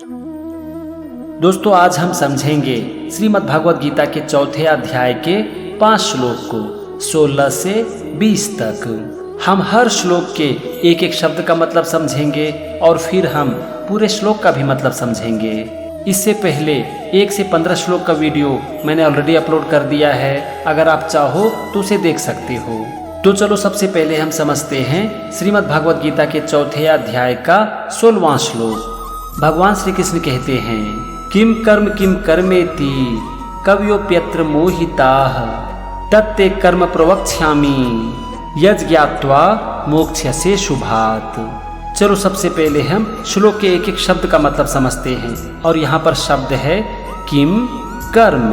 दोस्तों, आज हम समझेंगे श्रीमद् भागवत गीता के चौथे अध्याय के 5 श्लोक को 16 से 20 तक। हम हर श्लोक के एक एक शब्द का मतलब समझेंगे और फिर हम पूरे श्लोक का भी मतलब समझेंगे। इससे पहले 1 से 15 श्लोक का वीडियो मैंने ऑलरेडी अपलोड कर दिया है, अगर आप चाहो तो उसे देख सकते हो। तो चलो सबसे पहले हम समझते हैं श्रीमद् भागवत गीता के चौथे अध्याय का 16वां श्लोक। भगवान श्री कृष्ण कहते हैं, किम कर्मेति कवयोप्यत्र मोहिताः तत्ते कर्म प्रवक्ष्यामि यज् ज्ञात्वा मोक्ष्यसे शुभात्। चलो सबसे पहले हम श्लोक के एक एक शब्द का मतलब समझते हैं। और यहाँ पर शब्द है किम कर्म।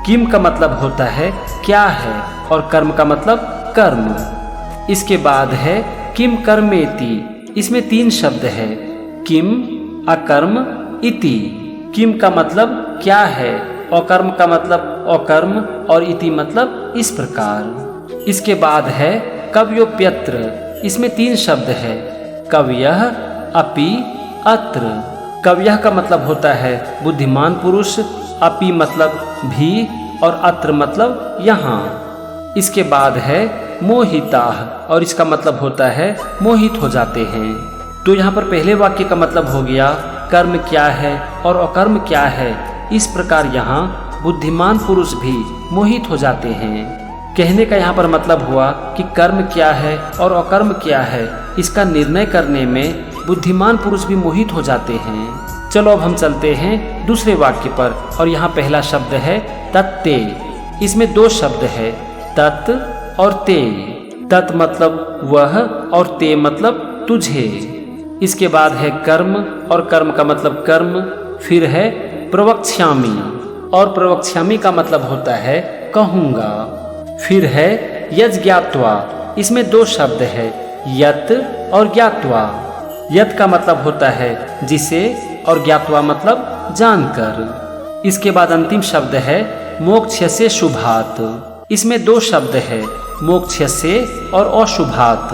किम का मतलब होता है क्या है, और कर्म का मतलब कर्म। इसके बाद है किम कर्मेति, इसमें 3 शब्द है, किम, अकर्म, इति। किम का मतलब क्या है, अकर्म का मतलब अकर्म, और इति मतलब इस प्रकार। इसके बाद है कवयोप्यत्र, इसमें 3 शब्द है, कवयः, अपि, अत्र। कवयः का मतलब होता है बुद्धिमान पुरुष, अपि मतलब भी, और अत्र मतलब यहाँ। इसके बाद है मोहिताः, और इसका मतलब होता है मोहित हो जाते हैं। तो यहाँ पर पहले वाक्य का मतलब हो गया कर्म क्या है और अकर्म क्या है। इस प्रकार यहाँ बुद्धिमान पुरुष भी मोहित हो जाते हैं। कहने का यहाँ पर मतलब हुआ कि कर्म क्या है और अकर्म क्या है, इसका निर्णय करने में बुद्धिमान पुरुष भी मोहित हो जाते हैं। चलो अब हम चलते हैं दूसरे वाक्य पर, और यहाँ पहला शब्द है तत्ते। इसमें 2 शब्द है, तत् और ते। तत् मतलब वह, और ते मतलब तुझे। इसके बाद है कर्म, और कर्म का मतलब कर्म। फिर है प्रवक्ष्यामि, और प्रवक्ष्यामि का मतलब होता है कहूँगा। फिर है यज् ज्ञात्वा, इसमें 2 शब्द है, यत् और ज्ञात्वा। यत् का मतलब होता है जिसे, और ज्ञात्वा मतलब जानकर। इसके बाद अंतिम शब्द है मोक्ष्यसे शुभात्। इसमें 2 शब्द है, मोक्ष्यसे और अशुभात्।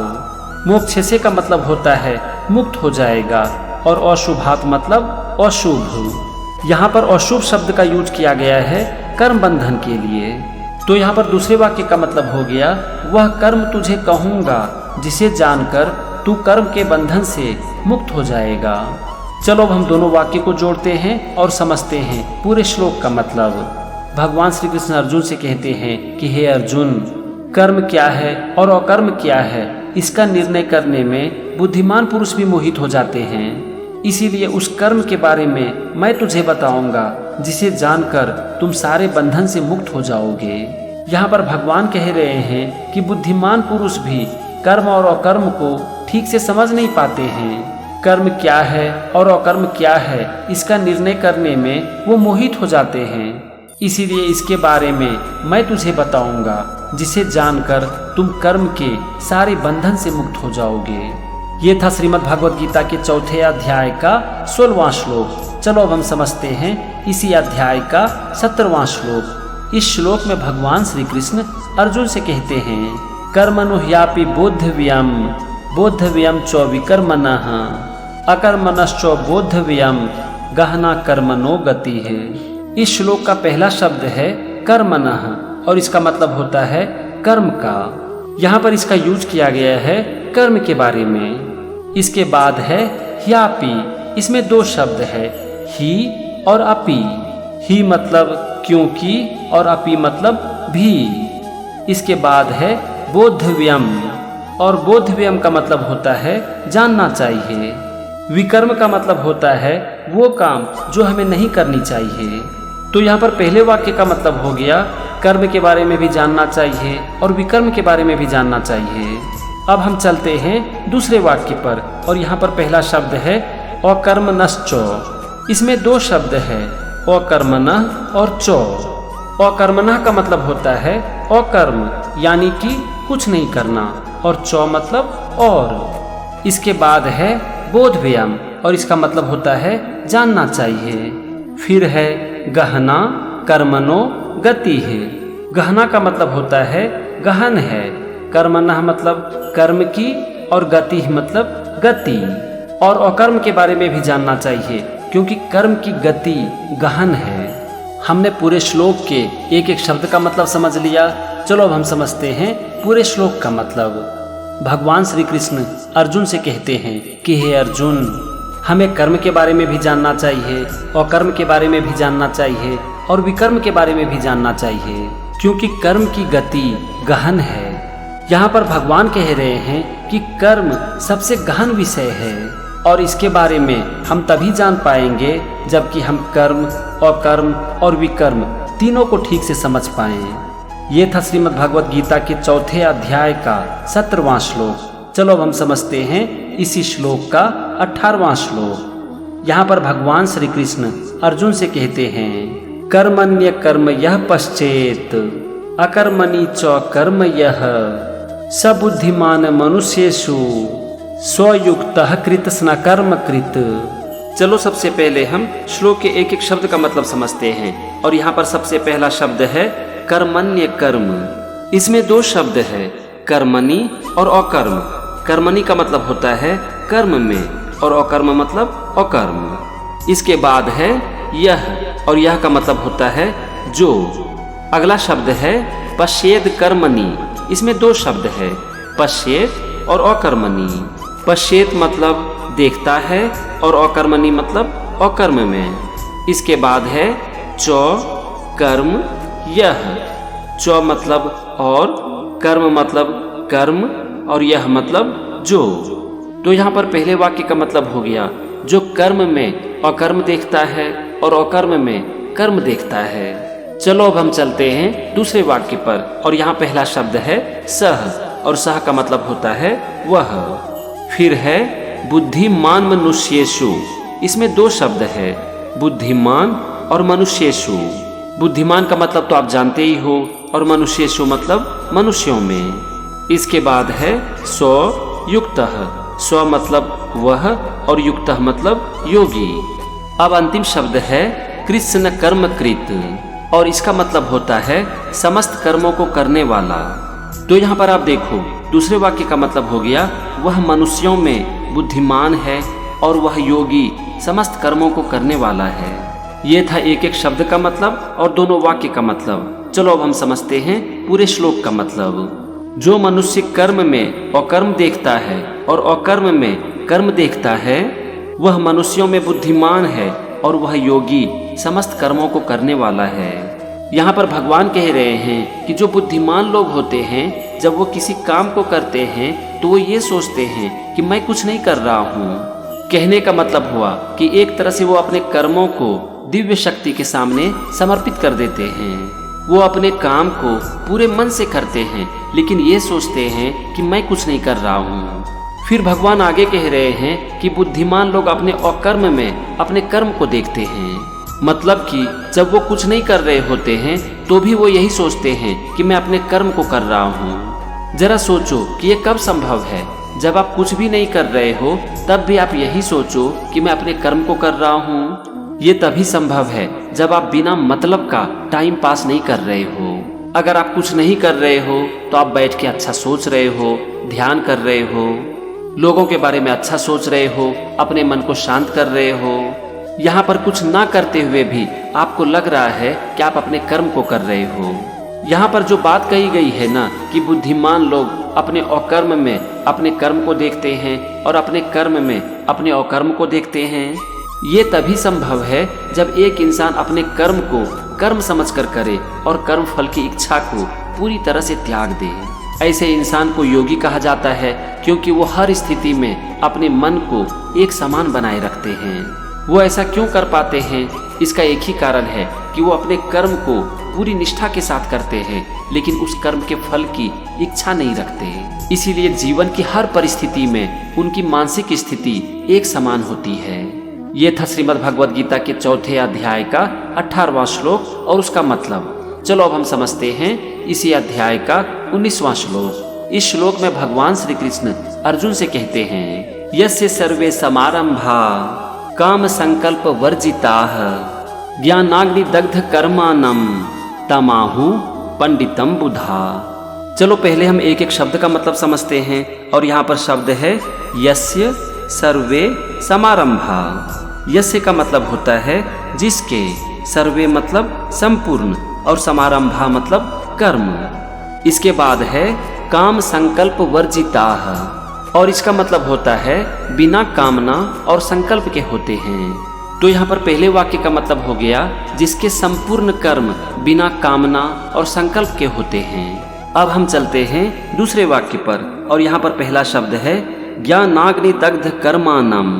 मोक्ष्यसे का मतलब होता है मुक्त हो जाएगा, और अशुभात् मतलब अशुभ। यहाँ पर अशुभ शब्द का यूज किया गया है कर्म बंधन के लिए। तो यहाँ पर दूसरे वाक्य का मतलब हो गया, वह कर्म तुझे कहूँगा जिसे जानकर तू कर्म के बंधन से मुक्त हो जाएगा। चलो अब हम दोनों वाक्य को जोड़ते हैं और समझते हैं पूरे श्लोक का मतलब। भगवान श्री कृष्ण अर्जुन से कहते हैं कि हे अर्जुन, कर्म क्या है और अकर्म क्या है, इसका निर्णय करने में बुद्धिमान पुरुष भी मोहित हो जाते हैं। इसीलिए उस कर्म के बारे में मैं तुझे बताऊंगा जिसे जानकर तुम सारे बंधन से मुक्त हो जाओगे। यहाँ पर भगवान कह रहे हैं कि बुद्धिमान पुरुष भी कर्म और अकर्म को ठीक से समझ नहीं पाते हैं। कर्म क्या है और अकर्म क्या है, इसका निर्णय करने में वो मोहित हो जाते हैं। इसीलिए इसके बारे में मैं तुझे बताऊंगा जिसे जानकर तुम कर्म के सारे बंधन से मुक्त हो जाओगे। ये था श्रीमद् भागवत गीता के चौथे अध्याय का 16वां श्लोक। चलो अब हम समझते हैं इसी अध्याय का 17वां श्लोक। इस श्लोक में भगवान श्री कृष्ण अर्जुन से कहते हैं, कर्मणो ह्यापि बोद्धव्यम बोद्धव्यम च विकर्मणः अकर्मणश्च बोद्धव्यम गहना कर्मणो गति है। इस श्लोक का पहला शब्द है कर्मणः, और इसका मतलब होता है कर्म का। यहाँ पर इसका यूज किया गया है कर्म के बारे में। इसके बाद है ह्यापि, इसमें 2 शब्द है, ही और अपि। ही मतलब क्योंकि, और अपि मतलब भी। इसके बाद है बोद्धव्यम, और बोद्धव्यम का मतलब होता है जानना चाहिए। विकर्म का मतलब होता है वो काम जो हमें नहीं करनी चाहिए। तो यहाँ पर पहले वाक्य का मतलब हो गया कर्म के बारे में भी जानना चाहिए और विकर्म के बारे में भी जानना चाहिए। अब हम चलते हैं दूसरे वाक्य पर, और यहाँ पर पहला शब्द है अकर्मणश्च। इसमें 2 शब्द है, अकर्मणः और च। अकर्मणः का मतलब होता है अकर्म, यानी कि कुछ नहीं करना, और च मतलब और। इसके बाद है बोधव्यम, और इसका मतलब होता है जानना चाहिए। फिर है गहना कर्मणो गति है। गहना का मतलब होता है गहन है, कर्मणः मतलब कर्म की, और गति मतलब गति। और अकर्म के बारे में भी जानना चाहिए। क्योंकि कर्म की गति गहन है। हमने पूरे श्लोक के एक एक शब्द का मतलब समझ लिया। चलो अब हम समझते हैं पूरे श्लोक का मतलब। भगवान श्री कृष्ण अर्जुन से कहते हैं कि हे अर्जुन, हमें कर्म के बारे में भी जानना चाहिए, अकर्म के बारे में भी जानना चाहिए और विकर्म के बारे में भी जानना चाहिए, क्योंकि कर्म की गति गहन है। यहाँ पर भगवान कह रहे हैं कि कर्म सबसे गहन विषय है और इसके बारे में हम तभी जान पाएंगे जबकि हम कर्म, अकर्म और विकर्म तीनों को ठीक से समझ पाएं। ये था श्रीमद् भगवद गीता के चौथे अध्याय का 17वां श्लोक। चलो अब हम समझते हैं इसी श्लोक का 18वां श्लोक। यहाँ पर भगवान श्री कृष्ण अर्जुन से कहते हैं कर्मण्य कर्म यह पश्चेत अकर्मणि च कर्म यह सबुद्धिमान मनुष्येषु स्वयुक्तः कृतस्न कर्म कृत। चलो सबसे पहले हम श्लोक के एक एक शब्द का मतलब समझते हैं और यहाँ पर सबसे पहला शब्द है कर्मण्य कर्म। इसमें दो शब्द है, कर्मणि और अकर्म। कर्मणि का मतलब होता है कर्म में और अकर्म मतलब अकर्म। इसके बाद है यह और यह का मतलब होता है जो। अगला शब्द है पश्येद कर्मणि। इसमें दो शब्द है, पश्येत और अकर्मणि। पश्येत मतलब देखता है और अकर्मणि मतलब अकर्म में। इसके बाद है चौ कर्म यह। चौ मतलब और, कर्म मतलब कर्म और यह मतलब जो। तो यहाँ पर पहले वाक्य का मतलब हो गया जो कर्म में अकर्म देखता है और अकर्म में कर्म देखता है। चलो अब हम चलते हैं दूसरे वाक्य पर और यहाँ पहला शब्द है सह और सह का मतलब होता है वह। फिर है बुद्धिमान मनुष्येषु। इसमें दो शब्द है, बुद्धिमान और मनुष्येषु। बुद्धिमान का मतलब तो आप जानते ही हो और मनुष्येषु मतलब मनुष्यों में। इसके बाद है स्व युक्तः। स्व मतलब वह और युक्तः मतलब योगी। अब अंतिम शब्द है कृष्ण कर्म कृत और इसका मतलब होता है समस्त कर्मों को करने वाला। तो यहाँ पर आप देखो दूसरे वाक्य का मतलब हो गया वह मनुष्यों में बुद्धिमान है और वह योगी समस्त कर्मों को करने वाला है। ये था एक एक शब्द का मतलब और दोनों वाक्य का मतलब। चलो अब हम समझते हैं पूरे श्लोक का मतलब। जो मनुष्य कर्म में अकर्म देखता है और अकर्म में कर्म देखता है वह मनुष्यों में बुद्धिमान है और वह योगी समस्त कर्मों को करने वाला है। यहाँ पर भगवान कह रहे हैं कि जो बुद्धिमान लोग होते हैं जब वो किसी काम को करते हैं तो वो ये सोचते हैं कि मैं कुछ नहीं कर रहा हूँ। कहने का मतलब हुआ कि एक तरह से वो अपने कर्मों को दिव्य शक्ति के सामने समर्पित कर देते हैं। वो अपने काम को पूरे मन से करते हैं लेकिन ये सोचते हैं कि मैं कुछ नहीं कर रहा हूँ। फिर भगवान आगे कह रहे हैं कि बुद्धिमान लोग अपने अकर्म में अपने कर्म को देखते हैं। मतलब कि जब वो कुछ नहीं कर रहे होते हैं तो भी वो यही सोचते हैं कि मैं अपने कर्म को कर रहा हूँ। जरा सोचो कि ये कब संभव है, जब आप कुछ भी नहीं कर रहे हो तब भी आप यही सोचो कि मैं अपने कर्म को कर रहा हूँ। ये तभी संभव है जब आप बिना मतलब का टाइम पास नहीं कर रहे हो। अगर आप कुछ नहीं कर रहे हो तो आप बैठ के अच्छा सोच रहे हो, ध्यान कर रहे हो, लोगों के बारे में अच्छा सोच रहे हो, अपने मन को शांत कर रहे हो। यहाँ पर कुछ ना करते हुए भी आपको लग रहा है कि आप अपने कर्म को कर रहे हो। यहाँ पर जो बात कही गई है ना कि बुद्धिमान लोग अपने अकर्म में अपने कर्म को देखते हैं और अपने कर्म में अपने अकर्म को देखते हैं, ये तभी संभव है जब एक इंसान अपने कर्म को कर्म समझकर करे और कर्म फल की इच्छा को पूरी तरह से त्याग दे। ऐसे इंसान को योगी कहा जाता है क्योंकि वो हर स्थिति में अपने मन को एक समान बनाए रखते हैं। वो ऐसा क्यों कर पाते हैं? इसका एक ही कारण है कि वो अपने कर्म को पूरी निष्ठा के साथ करते हैं लेकिन उस कर्म के फल की इच्छा नहीं रखते। इसीलिए जीवन की हर परिस्थिति में उनकी मानसिक स्थिति एक समान होती है। ये था श्रीमद् भगवद गीता के चौथे अध्याय का 18वां श्लोक और उसका मतलब। चलो अब हम समझते हैं इसी अध्याय का 19वां श्लोक। इस श्लोक में भगवान श्री कृष्ण अर्जुन से कहते हैं यस्य सर्वे समारंभा काम संकल्प वर्जिताः ज्ञानाग्नि दग्ध कर्माणं तमाहु पंडितम बुधा। चलो पहले हम एक एक शब्द का मतलब समझते हैं और यहाँ पर शब्द है यस्य सर्वे समारंभा। यस्य का मतलब होता है जिसके, सर्वे मतलब संपूर्ण और समारंभा मतलब कर्म। इसके बाद है काम संकल्प वर्जिताः और इसका मतलब होता है बिना कामना और संकल्प के होते हैं। तो यहाँ पर पहले वाक्य का मतलब हो गया जिसके संपूर्ण कर्म बिना कामना और संकल्प के होते हैं। अब हम चलते हैं दूसरे वाक्य पर और यहाँ पर पहला शब्द है ज्ञानाग्नि दग्ध कर्माणम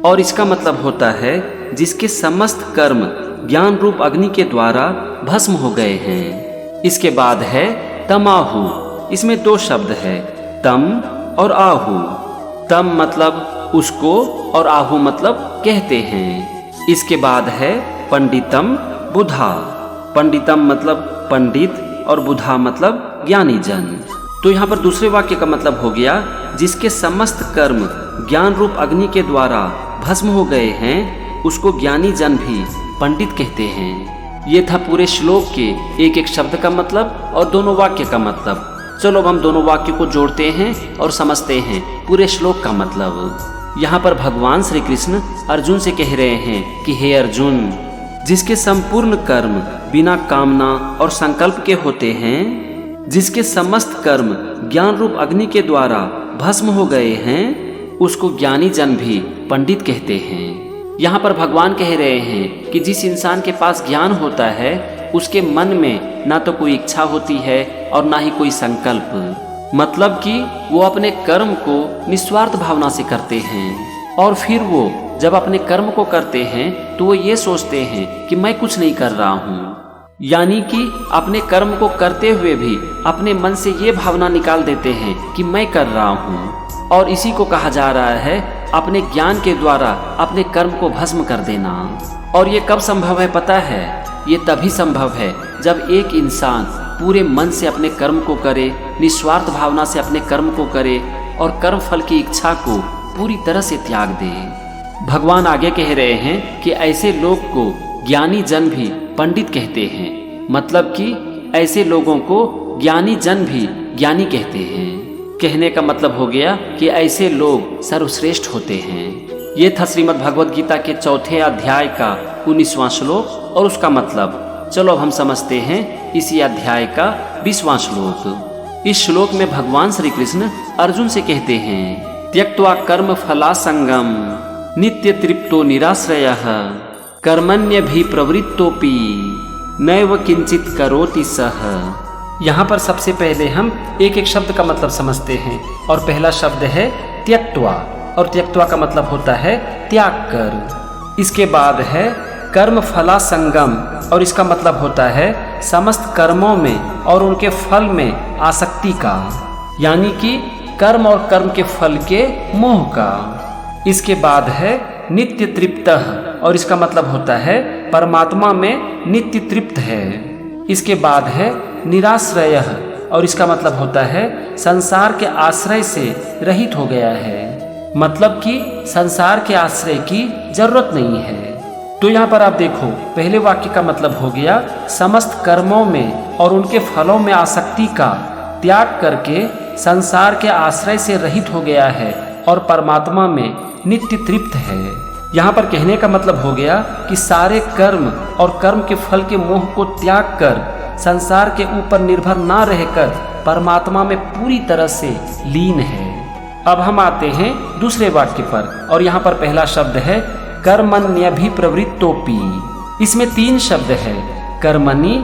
और इसका मतलब होता है जिसके समस्त कर्म ज्ञान रूप अग्नि के द्वारा भस्म हो गए हैं। इसके बाद है तमाहु, इसमें दो शब्द है तम और आहु। तम मतलब उसको और आहु मतलब कहते हैं। इसके बाद है पंडितम बुधा, पंडितम मतलब पंडित और बुधा मतलब ज्ञानी जन। तो यहाँ पर दूसरे वाक्य का मतलब हो गया जिसके समस्त कर्म ज्ञान रूप अग्नि के द्वारा भस्म हो गए हैं उसको ज्ञानी जन भी पंडित कहते हैं। ये था पूरे श्लोक के एक एक शब्द का मतलब और दोनों वाक्य का मतलब। चलो अब हम दोनों वाक्य को जोड़ते हैं और समझते हैं पूरे श्लोक का मतलब। यहाँ पर भगवान श्री कृष्ण अर्जुन से कह रहे हैं कि हे अर्जुन, जिसके संपूर्ण कर्म बिना कामना और संकल्प के होते हैं, जिसके समस्त कर्म ज्ञान रूप अग्नि के द्वारा भस्म हो गए हैं, उसको ज्ञानी जन भी पंडित कहते हैं। यहाँ पर भगवान कह रहे हैं कि जिस इंसान के पास ज्ञान होता है उसके मन में ना तो कोई इच्छा होती है और ना ही कोई संकल्प, मतलब कि वो अपने कर्म को निस्वार्थ भावना से करते हैं। और फिर वो जब अपने कर्म को करते हैं तो वो ये सोचते हैं कि मैं कुछ नहीं कर रहा हूँ, यानी कि अपने कर्म को करते हुए भी अपने मन से ये भावना निकाल देते हैं कि मैं कर रहा हूँ। और इसी को कहा जा रहा है अपने ज्ञान के द्वारा अपने कर्म को भस्म कर देना। और ये कब संभव है पता है? ये तभी संभव है जब एक इंसान पूरे मन से अपने कर्म को करे, निस्वार्थ भावना से अपने कर्म को करे और कर्म फल की इच्छा को पूरी तरह से त्याग दे। भगवान आगे कह रहे हैं कि ऐसे लोग को ज्ञानी जन भी पंडित कहते हैं, मतलब कि ऐसे लोगों को ज्ञानी जन भी ज्ञानी कहते हैं। कहने का मतलब हो गया कि ऐसे लोग सर्वश्रेष्ठ होते हैं। ये था श्रीमद् भगवद गीता के चौथे अध्याय का 19वां श्लोक और उसका मतलब। चलो अब हम समझते हैं इसी अध्याय का 20वां श्लोक। इस श्लोक में भगवान श्री कृष्ण अर्जुन से कहते हैं त्यक्त्वा कर्म फलासंगम नित्य तृप्तो निराश्रयः कर्मण्यभिप्रवृत्तोपि नैव किंचित करोति सः। यहाँ पर सबसे पहले हम एक एक शब्द का मतलब समझते हैं और पहला शब्द है त्यक्त्वा और त्यक्त्वा का मतलब होता है त्याग कर। इसके बाद है कर्म फलासंगम और इसका मतलब होता है समस्त कर्मों में और उनके फल में आसक्ति का, यानी कि कर्म और कर्म के फल के मोह का। इसके बाद है नित्य तृप्तः और इसका मतलब होता है परमात्मा में नित्य तृप्त है। इसके बाद है निराश्रयः और इसका मतलब होता है संसार के आश्रय से रहित हो गया है, मतलब कि संसार के आश्रय की जरूरत नहीं है। तो यहाँ पर आप देखो पहले वाक्य का मतलब हो गया समस्त कर्मों में और उनके फलों में आसक्ति का त्याग करके संसार के आश्रय से रहित हो गया है और परमात्मा में नित्य तृप्त है। यहाँ पर कहने का मतलब हो गया कि सारे कर्म और कर्म के फल के मोह को त्याग कर संसार के ऊपर निर्भर ना रहकर परमात्मा में पूरी तरह से लीन है। अब हम आते हैं दूसरे वाक्य पर और यहाँ पर पहला शब्द है कर्मण्यभिप्रवृत्तोपि। इसमें 3 शब्द है कर्मणि,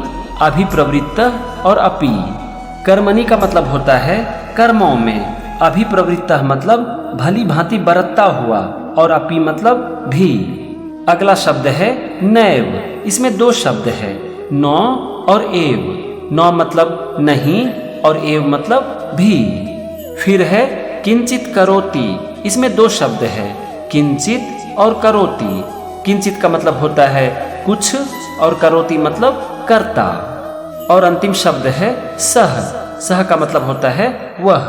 अभिप्रवृत्त और अपि। कर्मणि का मतलब होता है कर्मों में, अभिप्रवृत्त मतलब भली भांति बरतता हुआ और अपि मतलब भी। अगला शब्द है नैव। इसमें 2 शब्द है नौ और एव। नौ मतलब नहीं और एव मतलब भी। फिर है किंचित करोति। इसमें 2 शब्द है किंचित और करोति। किंचित का मतलब होता है कुछ और करोति मतलब करता। और अंतिम शब्द है सह। सह का मतलब होता है वह।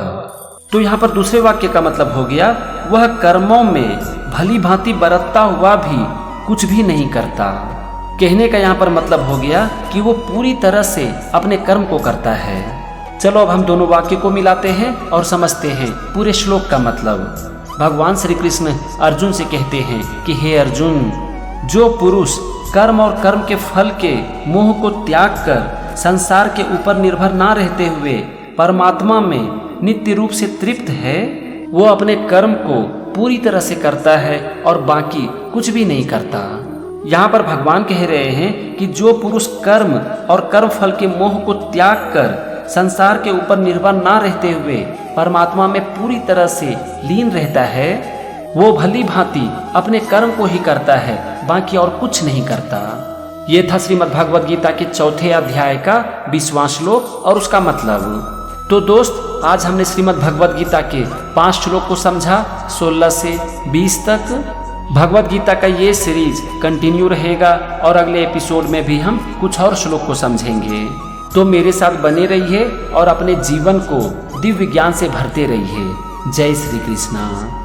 तो यहाँ पर दूसरे वाक्य का मतलब हो गया वह कर्मों में भली भांति बरतता हुआ भी कुछ भी नहीं करता। कहने का यहाँ पर मतलब हो गया कि वो पूरी तरह से अपने कर्म को करता है। चलो अब हम दोनों वाक्य को मिलाते हैं और समझते हैं पूरे श्लोक का मतलब। भगवान श्री कृष्ण अर्जुन से कहते हैं कि हे अर्जुन, जो पुरुष कर्म और कर्म के फल के मोह को त्याग कर संसार के ऊपर निर्भर ना रहते हुए परमात्मा में नित्य रूप से तृप्त है, वो अपने कर्म को पूरी तरह से करता है और बाकी कुछ भी नहीं करता। यहाँ पर भगवान कह रहे हैं कि जो पुरुष कर्म और कर्म फल के मोह को त्याग कर संसार के ऊपर निर्भर ना रहते हुए परमात्मा में पूरी तरह से लीन रहता है, वो भली भांति अपने कर्म को ही करता है, बाकी और कुछ नहीं करता। ये था श्रीमद् भागवत गीता के 4थे अध्याय का 20वां श्लोक और उसका मतलब। तो दोस्त, आज हमने श्रीमद् भागवत गीता के 5 श्लोक को समझा 16 से 20 तक। भगवत गीता का ये सीरीज कंटिन्यू रहेगा और अगले एपिसोड में भी हम कुछ और श्लोक को समझेंगे। तो मेरे साथ बने रहिए और अपने जीवन को दिव्य ज्ञान से भरते रहिए। जय श्री कृष्णा।